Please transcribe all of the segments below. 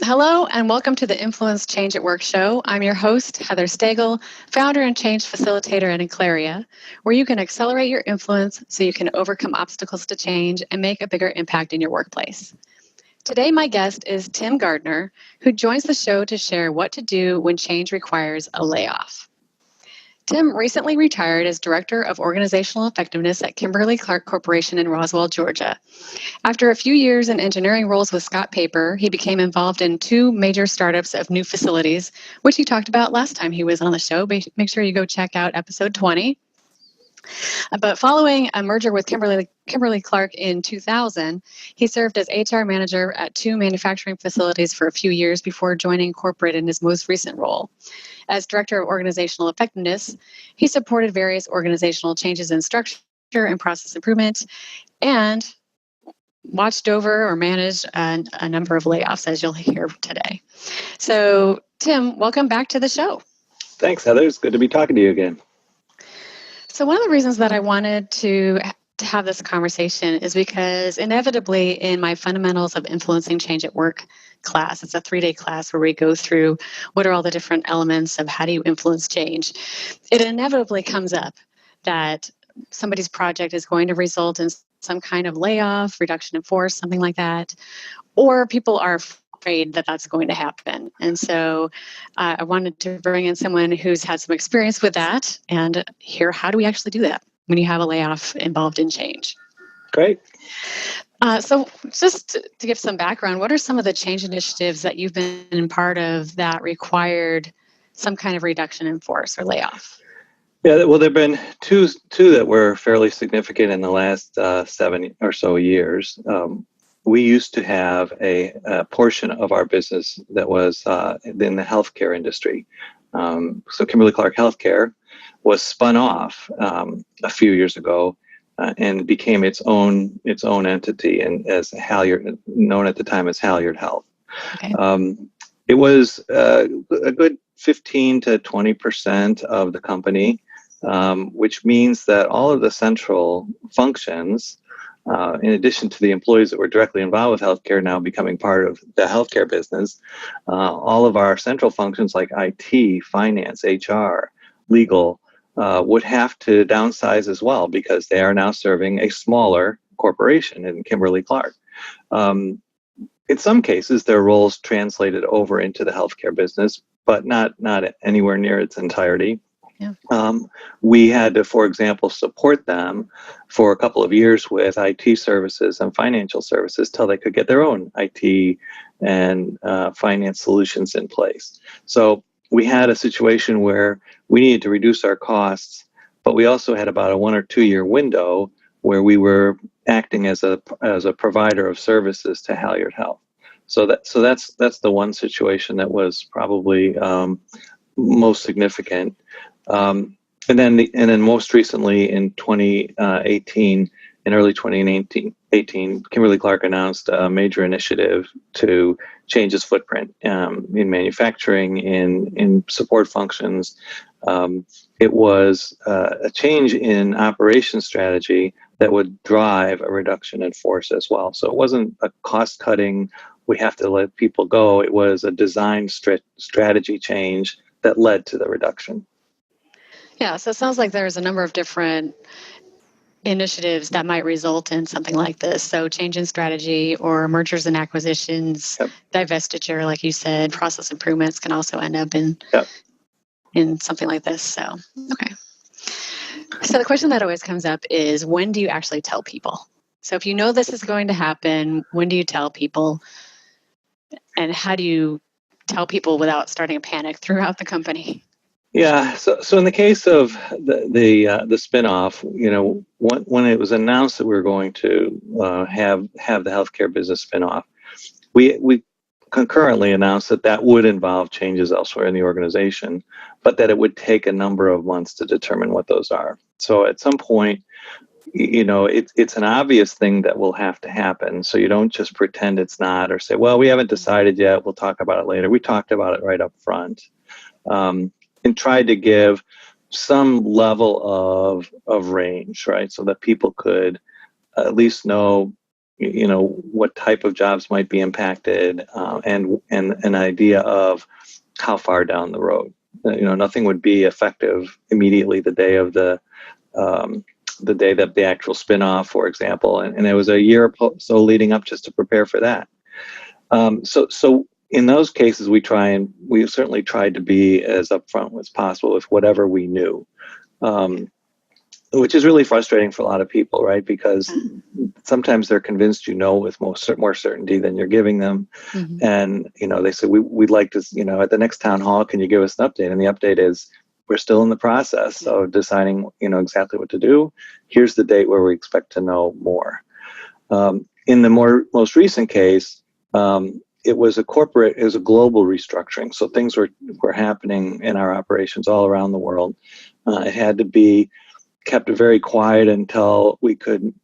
Hello, and welcome to the Influence Change at Work show. I'm your host, Heather Stagel, founder and change facilitator at Inclaria, where you can accelerate your influence so you can overcome obstacles to change and make a bigger impact in your workplace. Today, my guest is Tim Gardner, who joins the show to share what to do when change requires a layoff. Tim recently retired as Director of Organizational Effectiveness at Kimberly-Clark Corporation in Roswell, Georgia. After a few years in engineering roles with Scott Paper, he became involved in two major startups of new facilities, which he talked about last time he was on the show. Make sure you go check out episode 20. But following a merger with Kimberly-Clark in 2000, he served as HR manager at two manufacturing facilities for a few years before joining corporate in his most recent role. As Director of Organizational Effectiveness, he supported various organizational changes in structure and process improvement, and watched over or managed a number of layoffs, as you'll hear today. So, Tim, welcome back to the show. Thanks, Heather. It's good to be talking to you again. So one of the reasons that I wanted to have this conversation is because inevitably in my Fundamentals of Influencing Change at Work class, it's a 3-day class where we go through what are all the different elements of how do you influence change. It inevitably comes up that somebody's project is going to result in some kind of layoff, reduction in force, something like that, or people are afraid that that's going to happen. And so I wanted to bring in someone who's had some experience with that and hear how do we actually do that when you have a layoff involved in change. Great. So just to give some background, what are some of the change initiatives that you've been part of that required some kind of reduction in force or layoff? Yeah, well, there have been two that were fairly significant in the last 7 or so years. We used to have a portion of our business that was in the healthcare industry. So Kimberly-Clark Healthcare was spun off a few years ago and became its own entity, and as Halyard, known at the time as Halyard Health. Okay. It was a good 15 to 20% of the company, which means that all of the central functions, in addition to the employees that were directly involved with healthcare now becoming part of the healthcare business, all of our central functions like IT, finance, HR, legal, would have to downsize as well because they are now serving a smaller corporation in Kimberly-Clark. In some cases, their roles translated over into the healthcare business, but not anywhere near its entirety. Yeah. We had to, for example, support them for a couple of years with IT services and financial services till they could get their own IT and finance solutions in place. So we had a situation where we needed to reduce our costs, but we also had about a 1 or 2 year window where we were acting as a provider of services to Halyard Health. So that's the one situation that was probably most significant. And then most recently in 2018, in early 2018, Kimberly-Clark announced a major initiative to change its footprint in manufacturing, in support functions. It was a change in operation strategy that would drive a reduction in force as well. So it wasn't a cost-cutting, we have to let people go. It was a design strategy change that led to the reduction. Yeah, so it sounds like there's a number of different initiatives that might result in something like this. So change in strategy or mergers and acquisitions, yep. Divestiture, like you said, process improvements can also end up in something like this. So, okay. So the question that always comes up is, when do you actually tell people? So if you know this is going to happen, when do you tell people? And how do you tell people without starting a panic throughout the company? Yeah, so in the case of the spinoff, when it was announced that we were going to have the healthcare business spinoff, we concurrently announced that would involve changes elsewhere in the organization, but that it would take a number of months to determine what those are. So at some point, it's an obvious thing that will have to happen. So you don't just pretend it's not, or say, well, we haven't decided yet, we'll talk about it later. We talked about it right up front. And tried to give some level of range, right? So that people could at least know, what type of jobs might be impacted, and an idea of how far down the road. Nothing would be effective immediately the day of the day that the actual spinoff, for example, and it was a year or so leading up just to prepare for that. So in those cases, we certainly tried to be as upfront as possible with whatever we knew, which is really frustrating for a lot of people, right? Because sometimes they're convinced with more certainty than you're giving them. Mm-hmm. And, they say, we'd like to, at the next town hall, can you give us an update? And the update is, we're still in the process of deciding, exactly what to do. Here's the date where we expect to know more. In the most recent case, it was a global restructuring. So things were happening in our operations all around the world. It had to be kept very quiet until we could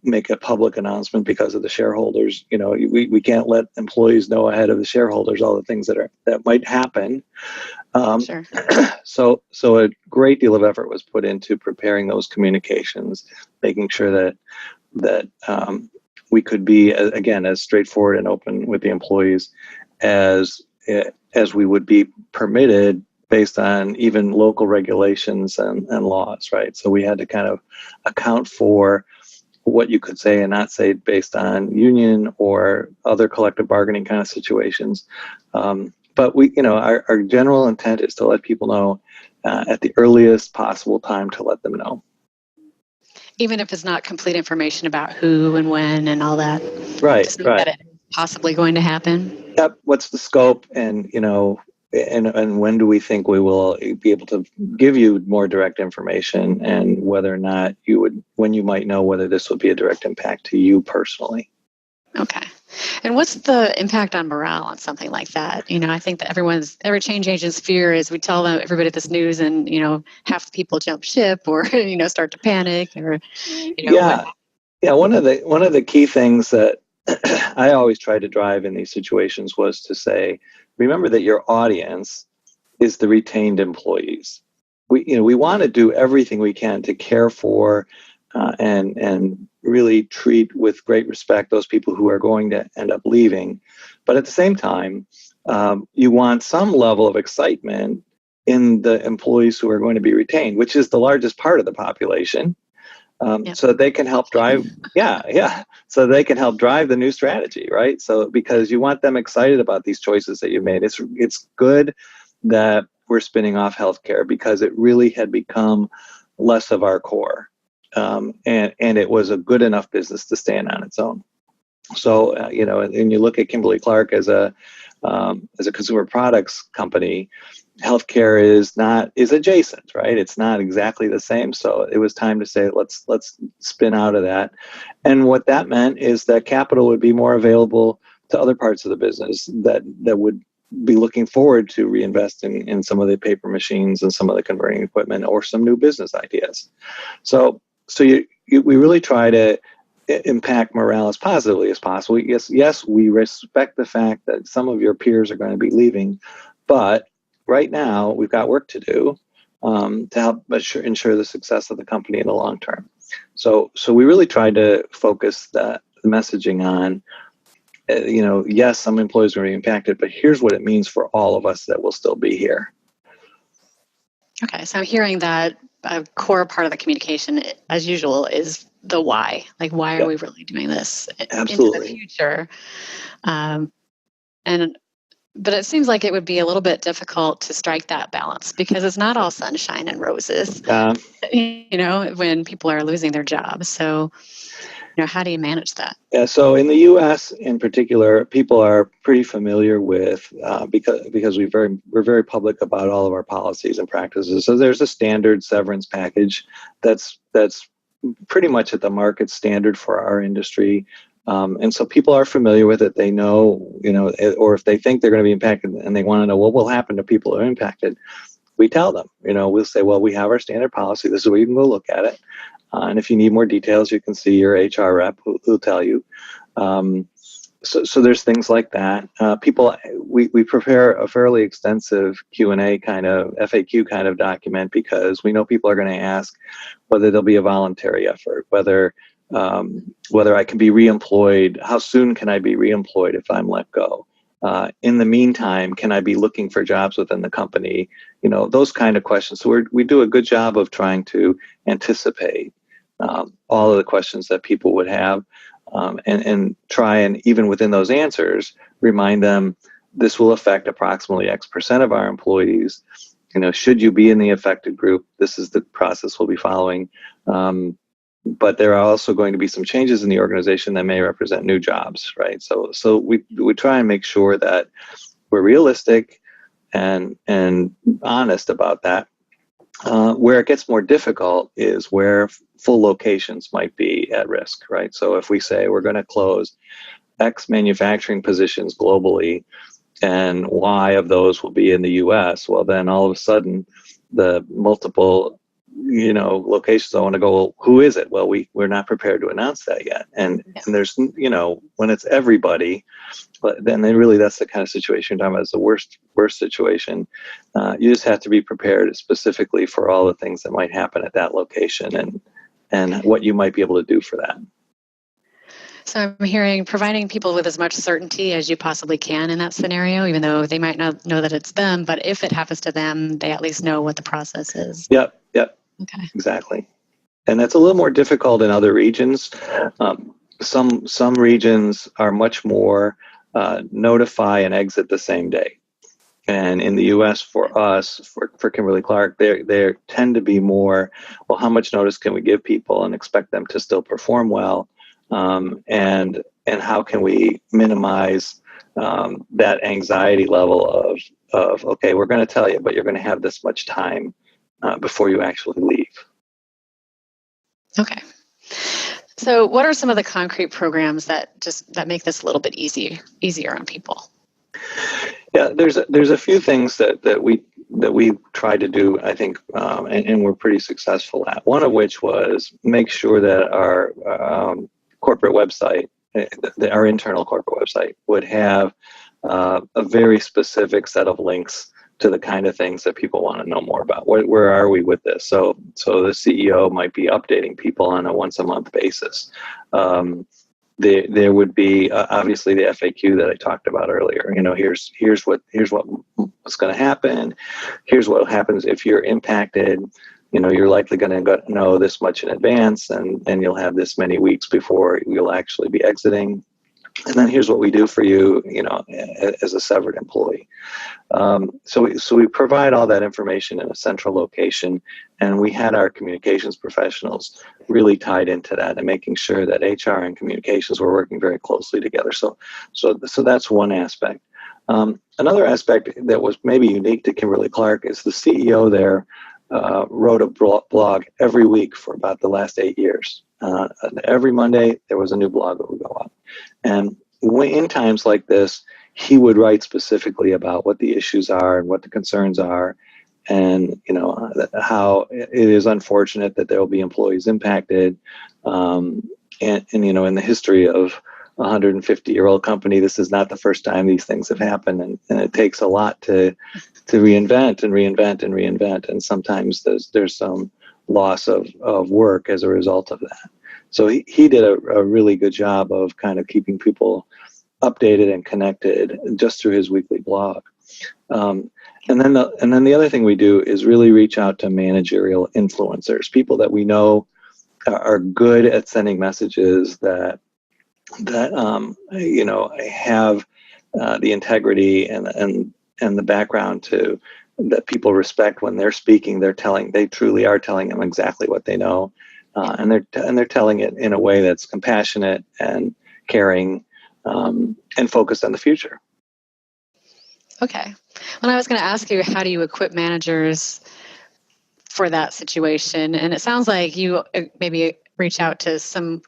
make a public announcement because of the shareholders. We can't let employees know ahead of the shareholders all the things that might happen. Sure. So a great deal of effort was put into preparing those communications, making sure that we could be, again, as straightforward and open with the employees as we would be permitted based on even local regulations and laws, right? So we had to kind of account for what you could say and not say based on union or other collective bargaining kind of situations. But our general intent is to let people know at the earliest possible time to let them know. Even if it's not complete information about who and when and all that. Right, just know that it is possibly going to happen. Yep. What's the scope, and and when do we think we will be able to give you more direct information, and whether or not when you might know whether this would be a direct impact to you personally. Okay. And what's the impact on morale on something like that? I think that every change agent's fear is we tell everybody this news and, half the people jump ship or, start to panic or, Yeah. One of the key things that I always try to drive in these situations was to say, remember that your audience is the retained employees. We want to do everything we can to care for and really treat with great respect those people who are going to end up leaving. But at the same time, you want some level of excitement in the employees who are going to be retained, which is the largest part of the population. So that they can help drive, so they can help drive the new strategy, right? So because you want them excited about these choices that you made. It's good that we're spinning off healthcare because it really had become less of our core, and it was a good enough business to stand on its own. So and you look at Kimberly-Clark as a consumer products company. Healthcare is adjacent, right? It's not exactly the same. So it was time to say, let's spin out of that. And what that meant is that capital would be more available to other parts of the business that would be looking forward to reinvesting in some of the paper machines and some of the converting equipment or some new business ideas. So we really try to impact morale as positively as possible. Yes, we respect the fact that some of your peers are going to be leaving, but right now, we've got work to do to help ensure the success of the company in the long term. So we really tried to focus the messaging on, yes, some employees are going to be impacted, but here's what it means for all of us that will still be here. Okay, so I'm hearing that a core part of the communication, as usual, is the why. Like, why are we really doing this Absolutely. into the future? But it seems like it would be a little bit difficult to strike that balance because it's not all sunshine and roses, when people are losing their jobs. So, how do you manage that? Yeah, so in the U.S. in particular, people are pretty familiar with because we're very public about all of our policies and practices. So there's a standard severance package that's pretty much at the market standard for our industry. And so people are familiar with it. They know, or if they think they're going to be impacted and they want to know what will happen to people who are impacted, we tell them, we'll say, well, we have our standard policy. This is where you can go look at it. And if you need more details, you can see your HR rep who'll tell you. So there's things like that. We prepare a fairly extensive Q&A kind of FAQ kind of document because we know people are going to ask whether there'll be a voluntary effort, whether whether I can be reemployed, how soon can I be reemployed if I'm let go? In the meantime, can I be looking for jobs within the company? Those kind of questions. So we do a good job of trying to anticipate all of the questions that people would have, and try and, even within those answers, remind them this will affect approximately X percent of our employees. Should you be in the affected group, this is the process we'll be following. But there are also going to be some changes in the organization that may represent new jobs, right? So we try and make sure that we're realistic and honest about that. Where it gets more difficult is where full locations might be at risk, right? So if we say we're going to close X manufacturing positions globally and Y of those will be in the US, well, then all of a sudden the multiple locations I want to go, well, who is it? Well, we're not prepared to announce that yet. And there's, when it's everybody, but then that's the kind of situation you're talking about. It's the worst situation. You just have to be prepared specifically for all the things that might happen at that location and what you might be able to do for that. So I'm hearing providing people with as much certainty as you possibly can in that scenario, even though they might not know that it's them, but if it happens to them, they at least know what the process is. Yep. Okay. Exactly. And that's a little more difficult in other regions. Some regions are much more notify and exit the same day. And in the U.S., for us, for Kimberly-Clark, they tend to be more, well, how much notice can we give people and expect them to still perform well? And how can we minimize that anxiety level of okay, we're going to tell you, but you're going to have this much time before you actually leave. Okay. So what are some of the concrete programs that make this a little bit easier on people? Yeah, there's a few things that we tried to do, I think, and we're pretty successful at. One of which was make sure that our corporate website, our internal corporate website, would have a very specific set of links to the kind of things that people want to know more about. Where are we with this? So the CEO might be updating people on a once a month basis. There would be obviously the FAQ that I talked about earlier. Here's what's going to happen. Here's what happens if you're impacted. You're likely going to know this much in advance, and you'll have this many weeks before you'll actually be exiting. And then here's what we do for you, as a severed employee. So we provide all that information in a central location, and we had our communications professionals really tied into that and making sure that HR and communications were working very closely together. So that's one aspect. Another aspect that was maybe unique to Kimberly-Clark is the CEO there wrote a blog every week for about the last 8 years. Every Monday, there was a new blog that would go up. And in times like this, he would write specifically about what the issues are and what the concerns are, and how it is unfortunate that there will be employees impacted. And in the history of a 150-year-old company, this is not the first time these things have happened, and it takes a lot to reinvent and reinvent and reinvent, and sometimes there's some loss of work as a result of that. So he did a really good job of kind of keeping people updated and connected just through his weekly blog. And then the other thing we do is really reach out to managerial influencers, people that we know are good at sending messages that have the integrity and the background that people respect. When they're speaking, they truly are telling them exactly what they know, and they're telling it in a way that's compassionate and caring, and focused on the future. Okay. Well, I was going to ask you, how do you equip managers for that situation? And it sounds like you maybe reach out to some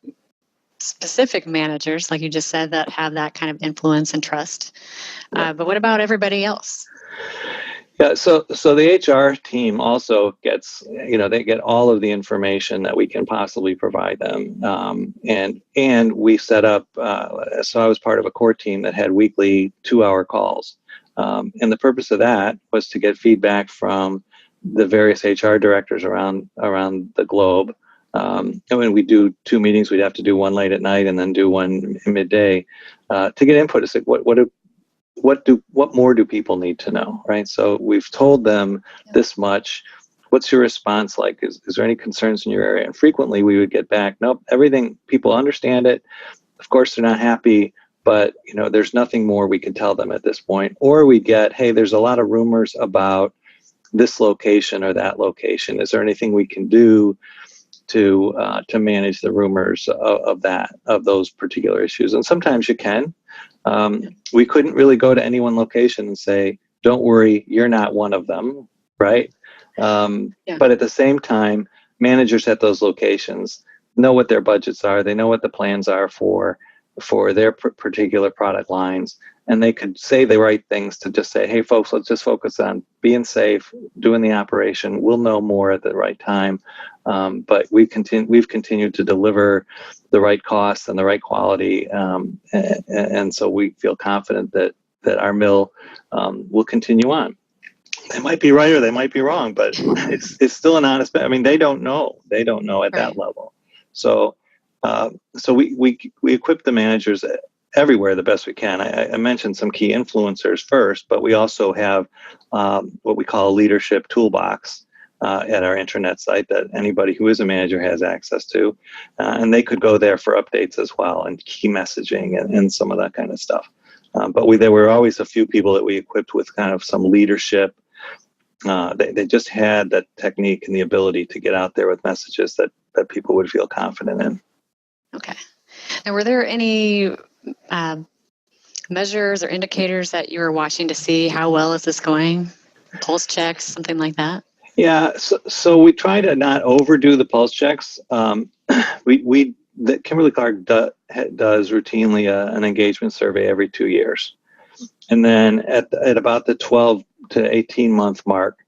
specific managers, like you just said, that have that kind of influence and trust. But what about everybody else? Yeah, so the HR team also gets, they get all of the information that we can possibly provide them, and we set up. So I was part of a core team that had weekly 2-hour calls, and the purpose of that was to get feedback from the various HR directors around the globe, And when we do 2 meetings, we'd have to do one late at night and then do one midday to get input. It's like, what more do people need to know, right? So we've told them this much. What's your response like? Is there any concerns in your area? And frequently we would get back, nope, everything, people understand it. Of course, they're not happy, but there's nothing more we can tell them at this point. Or we get, hey, there's a lot of rumors about this location or that location. Is there anything we can do to manage the rumors of those particular issues? And sometimes you can. We couldn't really go to any one location and say, don't worry, you're not one of them, right? But at the same time, managers at those locations know what their budgets are. They know what the plans are for their particular product lines. And they could say the right things to just say, hey, folks, let's just focus on being safe, doing the operation. We'll know more at the right time. But we've continued to deliver the right costs and the right quality. And so we feel confident that our mill will continue on. They might be right or they might be wrong, but it's still an honest. I mean, they don't know. They don't know at that level. So we equip the managers everywhere the best we can. I mentioned some key influencers first, but we also have what we call a leadership toolbox at our intranet site that anybody who is a manager has access to. And they could go there for updates as well and key messaging and some of that kind of stuff. But there were always a few people that we equipped with kind of some leadership. They just had that technique and the ability to get out there with messages that people would feel confident in. Okay. Now, were there any measures or indicators that you were watching to see how well is this going? Pulse checks, something like that? Yeah. So we try to not overdo the pulse checks. Kimberly-Clark does routinely an engagement survey every 2 years. And then at about the 12 to 18 month mark,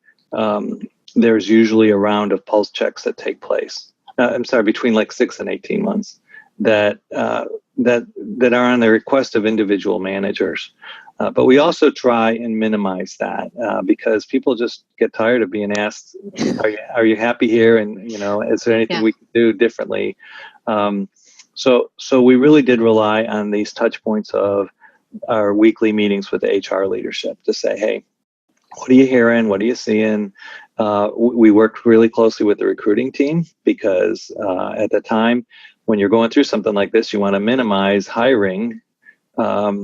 there's usually a round of pulse checks that take place. Between like 6 and 18 months that are on the request of individual managers. But we also try and minimize that because people just get tired of being asked, are you happy here? And, is there anything we can do differently? So we really did rely on these touch points of our weekly meetings with HR leadership to say, hey, what are you hearing? What are you seeing? We worked really closely with the recruiting team because at the time when you're going through something like this, you want to minimize hiring. As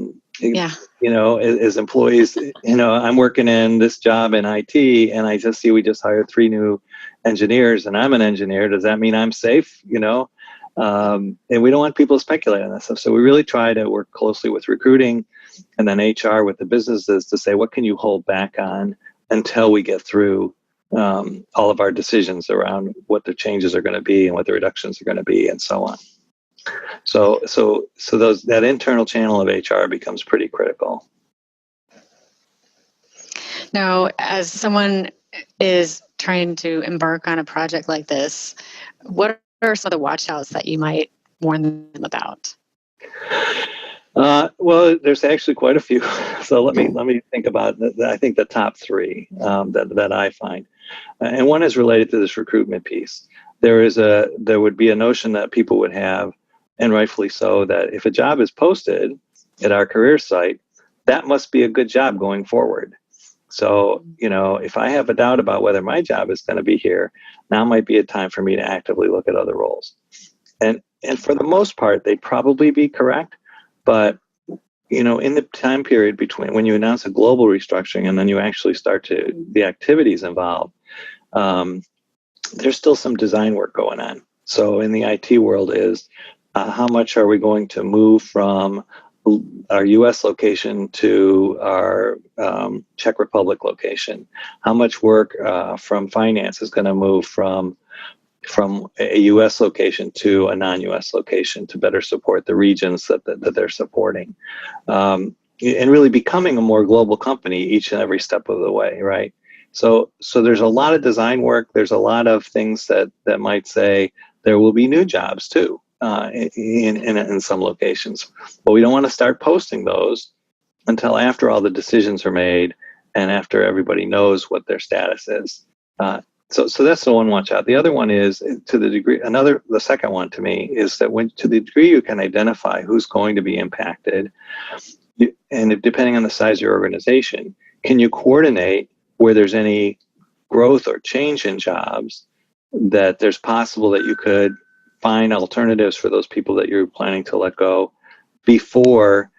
employees, I'm working in this job in IT and I just see we just hired 3 new engineers and I'm an engineer. Does that mean I'm safe? And we don't want people to speculate on that stuff. So we really try to work closely with recruiting and then HR with the businesses to say, what can you hold back on until we get through all of our decisions around what the changes are going to be and what the reductions are going to be and so on. So that internal channel of HR becomes pretty critical. Now, as someone is trying to embark on a project like this, what are some of the watch outs that you might warn them about? Well, there's actually quite a few. So let me think about I think the top 3 that I find, and one is related to this recruitment piece. There would be a notion that people would have, and rightfully so, that if a job is posted at our career site, that must be a good job going forward. So, if I have a doubt about whether my job is going to be here, now might be a time for me to actively look at other roles. And for the most part, they'd probably be correct. But, in the time period between when you announce a global restructuring and then you actually start the activities involved, there's still some design work going on. So in the IT world is how much are we going to move from our U.S. location to our Czech Republic location? How much work from finance is going to move from a U.S. location to a non-U.S. location to better support the regions that they're supporting? And really becoming a more global company each and every step of the way, right? So there's a lot of design work. There's a lot of things that might say there will be new jobs too. In some locations, but we don't want to start posting those until after all the decisions are made and after everybody knows what their status is. So that's the one watch out. The other one is to the degree, the second one to me is that when to the degree you can identify who's going to be impacted, and depending on the size of your organization, can you coordinate where there's any growth or change in jobs, that there's possible that you could find alternatives for those people that you're planning to let go before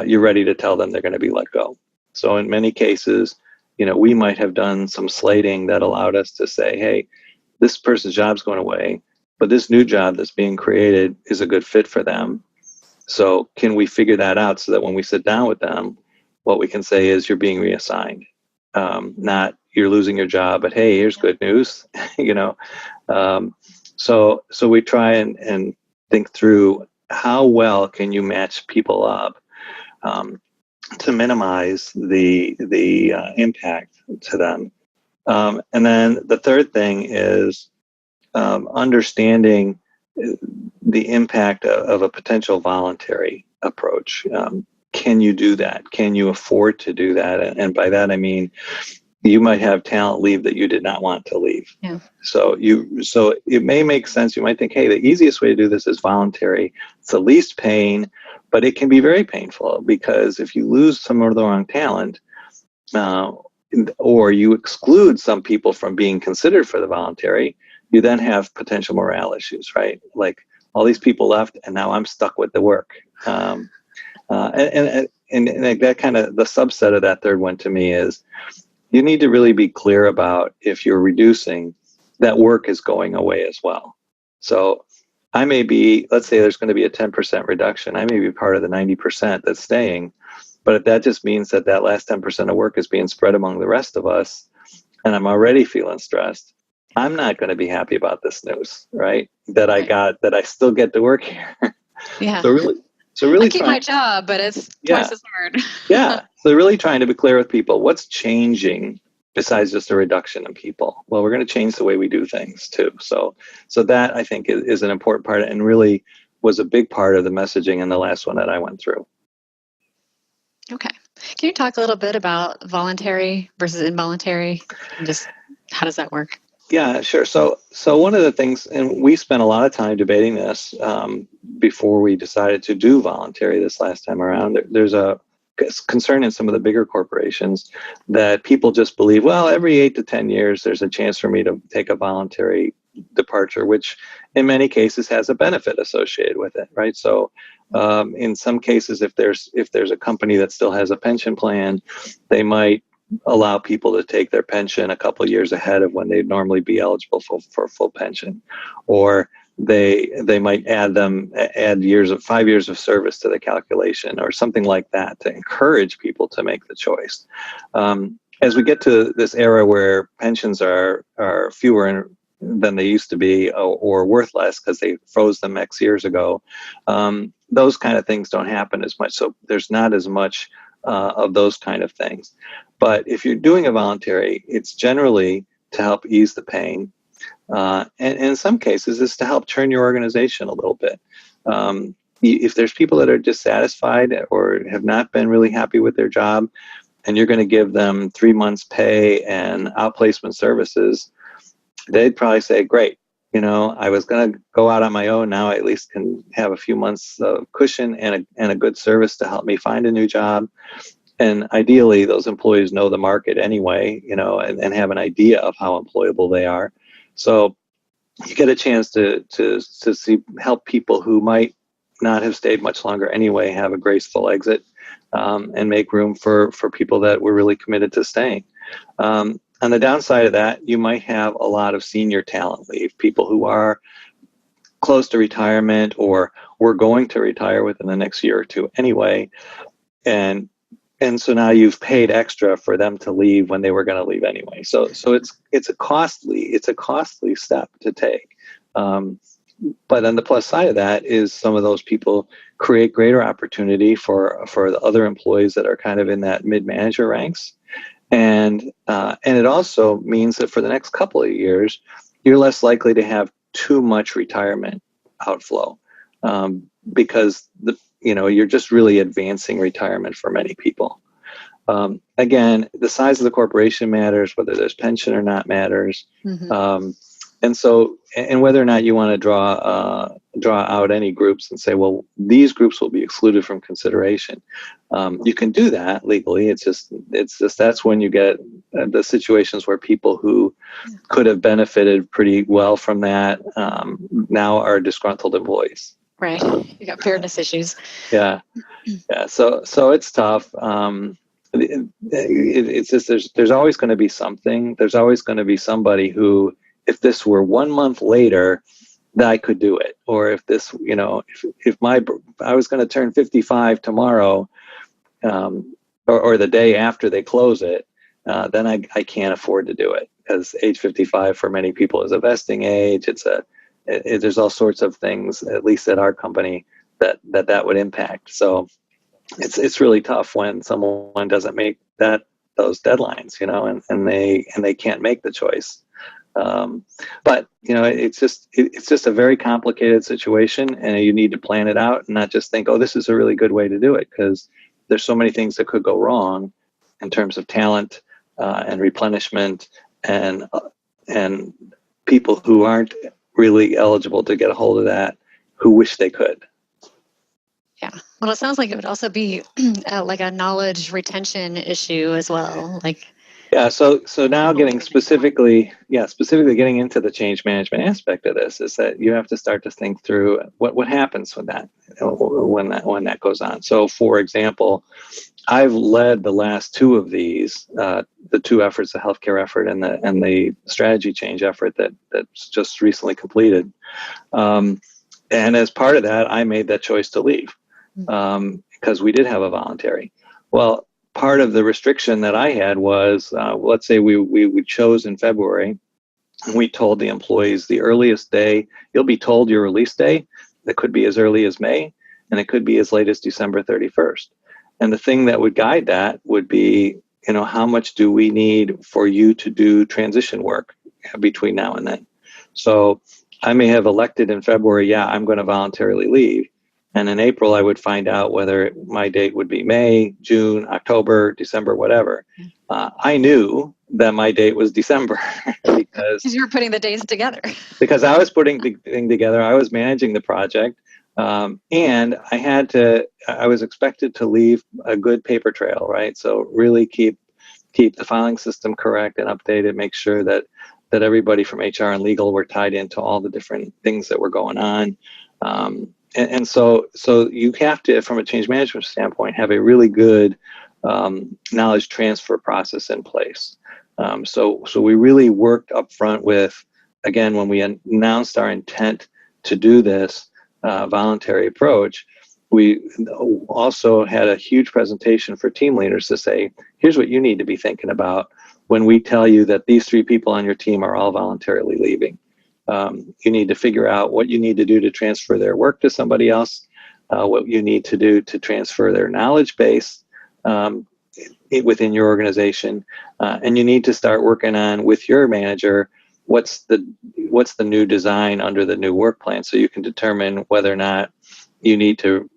you're ready to tell them they're going to be let go. So in many cases, we might have done some slating that allowed us to say, hey, this person's job's going away, but this new job that's being created is a good fit for them. So can we figure that out so that when we sit down with them, what we can say is you're being reassigned, not you're losing your job, but hey, here's good news, So we try and think through how well can you match people up to minimize the impact to them. And then the third thing is understanding the impact of a potential voluntary approach. Can you do that? Can you afford to do that? And by that, I mean, you might have talent leave that you did not want to leave. Yeah. So it may make sense. You might think, hey, the easiest way to do this is voluntary. It's the least pain, but it can be very painful, because if you lose some of the wrong talent, or you exclude some people from being considered for the voluntary, you then have potential morale issues, right? Like, all these people left, and now I'm stuck with the work. And that kind of, the subset of that third one to me is, you need to really be clear about, if you're reducing, that work is going away as well. So I may be, let's say there's going to be a 10% reduction. I may be part of the 90% that's staying, but if that just means that last 10% of work is being spread among the rest of us, and I'm already feeling stressed, I'm not going to be happy about this news, right? That I still get to work here. Yeah. So really I keep my job, but it's twice as hard. Yeah. So really trying to be clear with people, what's changing besides just a reduction in people? Well, we're going to change the way we do things too. So that, I think, is an important part, and really was a big part of the messaging in the last one that I went through. Okay. Can you talk a little bit about voluntary versus involuntary, and just how does that work? Yeah, sure. So one of the things, and we spent a lot of time debating this before we decided to do voluntary this last time around. There's a concern in some of the bigger corporations that people just believe, well, every 8 to 10 years, there's a chance for me to take a voluntary departure, which in many cases has a benefit associated with it, right? So in some cases, if there's a company that still has a pension plan, they might allow people to take their pension a couple of years ahead of when they'd normally be eligible for full pension, or they might add 5 years of service to the calculation, or something like that, to encourage people to make the choice. As we get to this era where pensions are fewer than they used to be, or worth less because they froze them X years ago, those kind of things don't happen as much. So there's not as much of those kind of things. But if you're doing a voluntary, it's generally to help ease the pain. And in some cases, it's to help turn your organization a little bit. If there's people that are dissatisfied or have not been really happy with their job, and you're going to give them 3 months pay and outplacement services, they'd probably say, great, I was going to go out on my own. Now I at least can have a few months of cushion and a good service to help me find a new job. And ideally, those employees know the market anyway, and have an idea of how employable they are. So you get a chance to help people who might not have stayed much longer anyway have a graceful exit, and make room for people that were really committed to staying. On the downside of that, you might have a lot of senior talent leave, people who are close to retirement or were going to retire within the next year or two anyway. And so now you've paid extra for them to leave when they were going to leave anyway. So it's a costly step to take. But on the plus side of that is some of those people create greater opportunity for the other employees that are kind of in that mid-manager ranks. And it also means that for the next couple of years, you're less likely to have too much retirement outflow, because you're just really advancing retirement for many people. Again, the size of the corporation matters, whether there's pension or not matters. Mm-hmm. And whether or not you want to draw out any groups and say, well, these groups will be excluded from consideration. You can do that legally. It's just that's when you get the situations where people who could have benefited pretty well from that now are disgruntled employees. Right. You got fairness issues. Yeah. So it's tough. It's just there's always going to be something. There's always going to be somebody who, if this were 1 month later, that I could do it. Or if this, if I was going to turn 55 tomorrow, or the day after they close it, then I can't afford to do it, because age 55 for many people is a vesting age. There's all sorts of things, at least at our company, that would impact. So it's really tough when someone doesn't make those deadlines, and they can't make the choice. But it's just a very complicated situation, and you need to plan it out and not just think, oh, this is a really good way to do it, because there's so many things that could go wrong in terms of talent and replenishment and people who aren't really eligible to get a hold of that, who wish they could. Yeah. Well, it sounds like it would also be like a knowledge retention issue as well. Yeah. So now getting specifically getting into the change management aspect of this is that you have to start to think through what happens with that, when that goes on. So, for example, I've led the last two of these, the two efforts, the healthcare effort and the strategy change effort that's just recently completed. And as part of that, I made that choice to leave, because we did have a voluntary. Well, part of the restriction that I had was, let's say we chose in February, and we told the employees the earliest day, you'll be told your release day, that could be as early as May, and it could be as late as December 31st. And the thing that would guide that would be, how much do we need for you to do transition work between now and then? So I may have elected in February, I'm going to voluntarily leave. And in April, I would find out whether my date would be May, June, October, December, whatever. I knew that my date was December because you were putting the days together. Because I was putting the thing together. I was managing the project. And I was expected to leave a good paper trail, right? So really keep the filing system correct and updated, make sure that everybody from HR and legal were tied into all the different things that were going on. And so you have to, from a change management standpoint, have a really good knowledge transfer process in place. So we really worked up front with, again, when we announced our intent to do this voluntary approach, we also had a huge presentation for team leaders to say, here's what you need to be thinking about when we tell you that these 3 people on your team are all voluntarily leaving. You need to figure out what you need to do to transfer their work to somebody else, what you need to do to transfer their knowledge base within your organization, and you need to start working on, with your manager, what's the new design under the new work plan, so you can determine whether or not you need to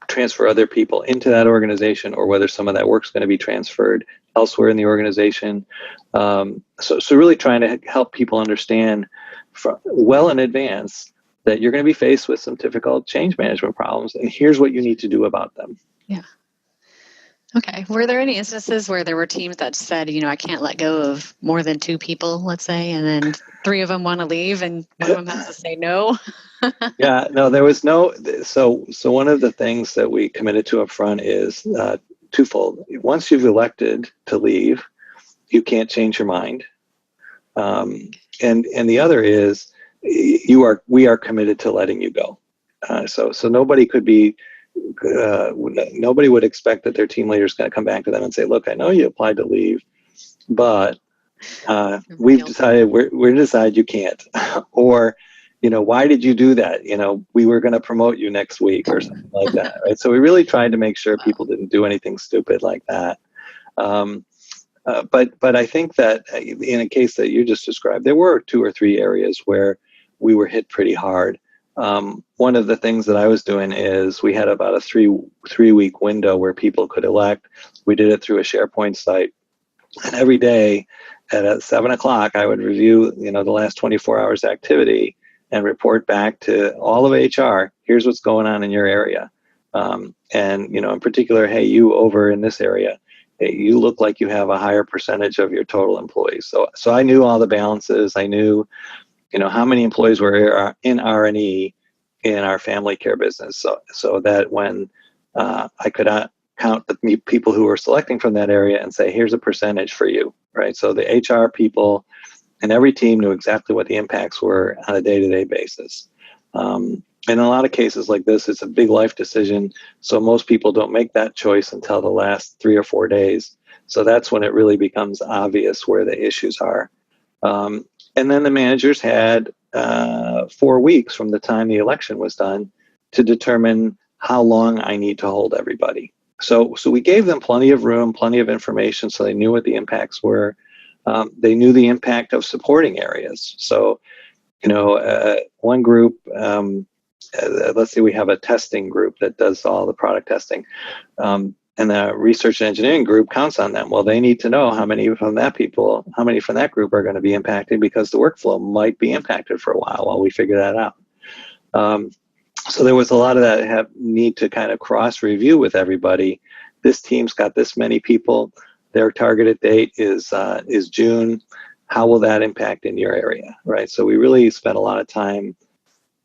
transfer other people into that organization, or whether some of that work's going to be transferred elsewhere in the organization. So really trying to help people understand well in advance that you're going to be faced with some difficult change management problems, and here's what you need to do about them. Yeah. Okay. Were there any instances where there were teams that said, I can't let go of more than 2 people, let's say, and then 3 of them want to leave and one of them has to say no? Yeah, no, there was no. So one of the things that we committed to up front is twofold. Once you've elected to leave, you can't change your mind. And the other is we are committed to letting you go. So nobody could be. Nobody would expect that their team leader is going to come back to them and say, look, I know you applied to leave, but we've decided we're going to decide you can't. Or, why did you do that? We were going to promote you next week or something like that. Right. So we really tried to make sure people didn't do anything stupid like that. But I think that in a case that you just described, there were 2 or 3 areas where we were hit pretty hard. one of the things that I was doing is we had about a three-week window where people could elect. We did it through a SharePoint site. And every day at 7 o'clock, I would review, the last 24 hours activity and report back to all of HR. Here's what's going on in your area. And, in particular, hey, you over in this area, hey, you look like you have a higher percentage of your total employees. So I knew all the balances. I knew, how many employees were in R&E in our family care business. So that when I could count the people who were selecting from that area and say, here's a percentage for you, right? So the HR people and every team knew exactly what the impacts were on a day-to-day basis. In a lot of cases like this, it's a big life decision. So most people don't make that choice until the last 3 or 4 days. So that's when it really becomes obvious where the issues are. And then the managers had 4 weeks from the time the election was done to determine how long I need to hold everybody. So we gave them plenty of room, plenty of information, so they knew what the impacts were. They knew the impact of supporting areas. So, one group, let's say we have a testing group that does all the product testing. And the research and engineering group counts on them. Well, they need to know how many from that group are going to be impacted, because the workflow might be impacted for a while we figure that out. So there was a lot of that need to kind of cross review with everybody. This team's got this many people. Their targeted date is June. How will that impact in your area, right? So we really spent a lot of time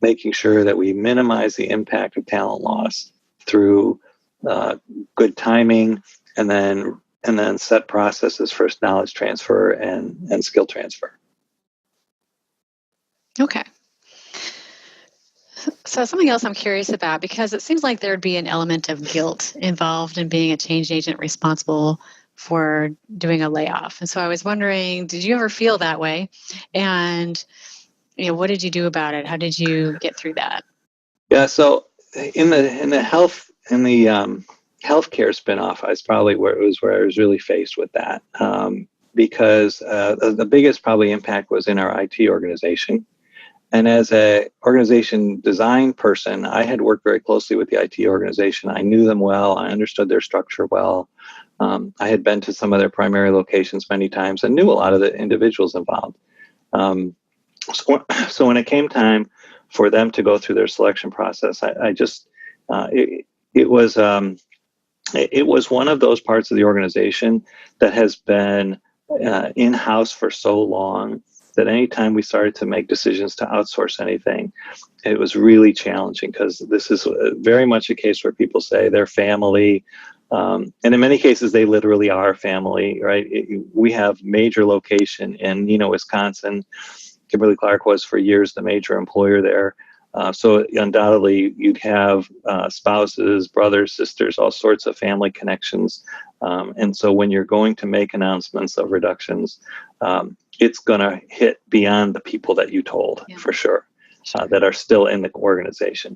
making sure that we minimize the impact of talent loss through good timing, and then set processes for knowledge transfer and skill transfer. Okay. So something else I'm curious about, because it seems like there'd be an element of guilt involved in being a change agent responsible for doing a layoff. And so I was wondering, did you ever feel that way? And, what did you do about it? How did you get through that? Yeah. So in the healthcare spinoff, I was probably where I was really faced with that, because the biggest probably impact was in our IT organization. And as a organization design person, I had worked very closely with the IT organization. I knew them well. I understood their structure well. I had been to some of their primary locations many times and knew a lot of the individuals involved. So when it came time for them to go through their selection process, it was one of those parts of the organization that has been in-house for so long that anytime we started to make decisions to outsource anything, it was really challenging, because this is very much a case where people say they're family. And in many cases, they literally are family, right? We have major location in Wisconsin. Kimberly-Clark was for years the major employer there. So undoubtedly, you'd have spouses, brothers, sisters, all sorts of family connections. And so when you're going to make announcements of reductions, it's going to hit beyond the people that you told, for sure, that are still in the organization.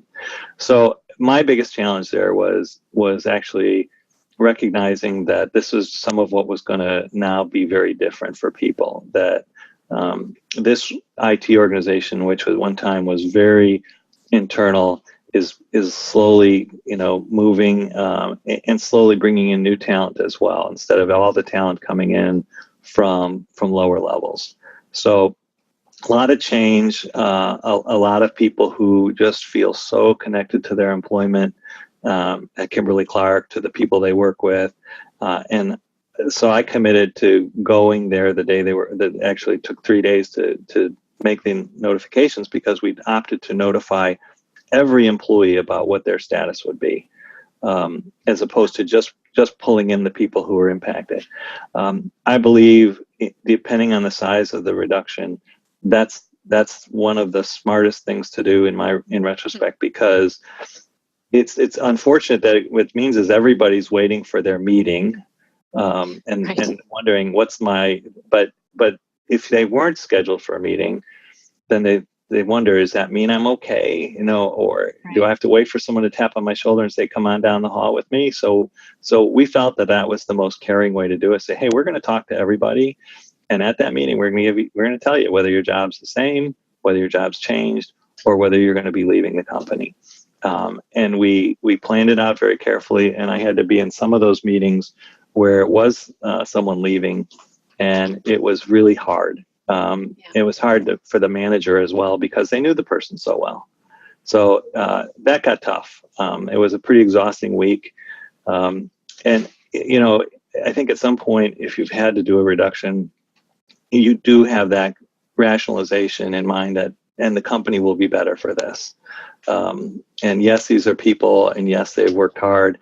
So my biggest challenge there was actually recognizing that this was some of what was going to now be very different for people, that this IT organization, which at one time was very internal, is slowly, moving and slowly bringing in new talent as well, instead of all the talent coming in from lower levels. So a lot of change, a lot of people who just feel so connected to their employment at Kimberly-Clark, to the people they work with, and so I committed to going there the day that actually took 3 days to make the notifications, because we'd opted to notify every employee about what their status would be, as opposed to just pulling in the people who were impacted. I believe, depending on the size of the reduction, that's one of the smartest things to do in retrospect, because it's unfortunate that what it means is everybody's waiting for their meeting. And wondering but if they weren't scheduled for a meeting, then they wonder, does that mean I'm okay? Or do I have to wait for someone to tap on my shoulder and say, come on down the hall with me? So we felt that was the most caring way to do it. Say, hey, we're going to talk to everybody. And at that meeting, we're going to tell you whether your job's the same, whether your job's changed, or whether you're going to be leaving the company. And we planned it out very carefully, and I had to be in some of those meetings where it was someone leaving, and it was really hard. It was hard for the manager as well because they knew the person so well. So that got tough. It was a pretty exhausting week. And, you know, I think at some point, if you've had to do a reduction, you do have that rationalization in mind that, and the company will be better for this. And yes, these are people, and yes, they've worked hard.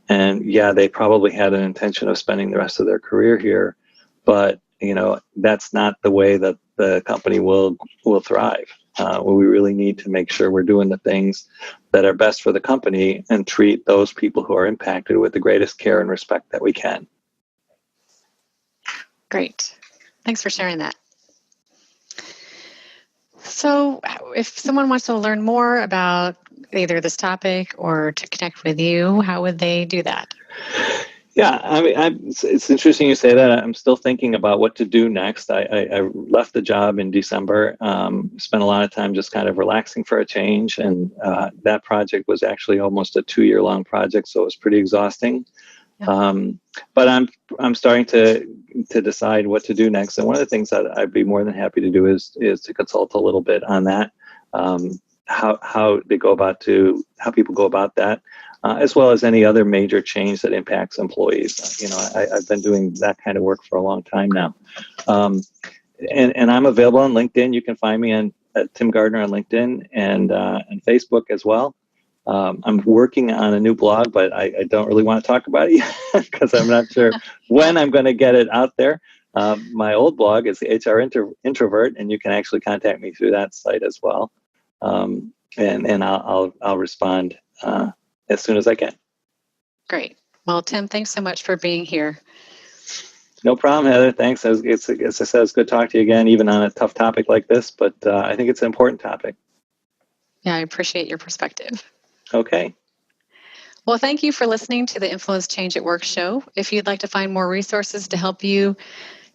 And yeah, they probably had an intention of spending the rest of their career here. But, you know, that's not the way that the company will thrive. We really need to make sure we're doing the things that are best for the company and treat those people who are impacted with the greatest care and respect that we can. Great. Thanks for sharing that. So if someone wants to learn more about either this topic or to connect with you, how would they do that? Yeah, I mean, it's interesting you say that. I'm still thinking about what to do next. I left the job in December, spent a lot of time just kind of relaxing for a change. And that project was actually almost a 2-year-long project, so it was pretty exhausting. Yeah. But I'm starting to decide what to do next. And one of the things that I'd be more than happy to do is to consult a little bit on that, how people go about that. As well as any other major change that impacts employees. You know, I've been doing that kind of work for a long time now. And I'm available on LinkedIn. You can find me at Tim Gardner on LinkedIn and Facebook as well. I'm working on a new blog, but I don't really want to talk about it yet because I'm not sure when I'm going to get it out there. My old blog is the HR Introvert, and you can actually contact me through that site as well. And I'll respond as soon as I can. Great. Well, Tim, thanks so much for being here. No problem, Heather. Thanks. As I said, it's good to talk to you again, even on a tough topic like this, but I think it's an important topic. Yeah, I appreciate your perspective. Okay. Well, thank you for listening to the Influence Change at Work show. If you'd like to find more resources to help you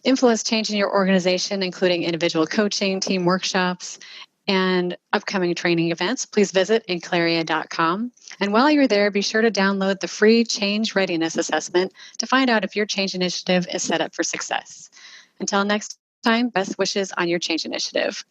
influence change in your organization, including individual coaching, team workshops, and upcoming training events, please visit inclaria.com. And while you're there, be sure to download the free Change Readiness Assessment to find out if your change initiative is set up for success. Until next time, best wishes on your change initiative.